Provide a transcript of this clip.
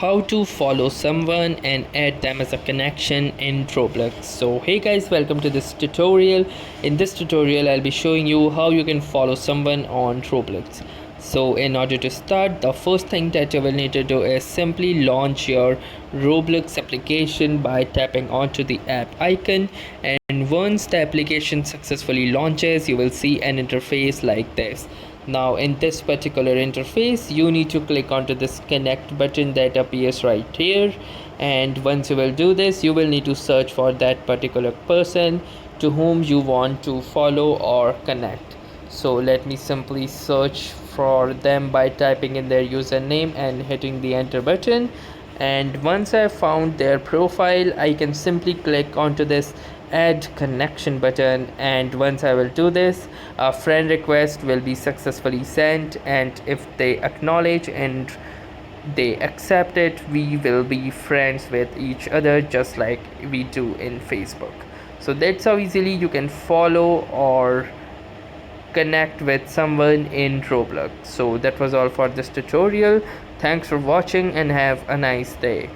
how to follow someone and add them as a connection in Roblox. So hey guys, welcome to this tutorial. In this tutorial I'll be showing you how you can follow someone on Roblox. So in order to start, the first thing that you will need to do is simply launch your Roblox application by tapping onto the app icon, and once the application successfully launches you will see an interface like this. Now in this particular interface you need to click onto this connect button that appears right here, and once you will do this you will need to search for that particular person to whom you want to follow or connect. So let me simply search for them by typing in their username and hitting the enter button, and once I found their profile I can simply click onto this add connection button, and once I will do this a friend request will be successfully sent, and if they acknowledge and they accept it we will be friends with each other just like we do in Facebook. So that's how easily you can follow or connect with someone in Roblox. So that was all for this tutorial. Thanks for watching and have a nice day.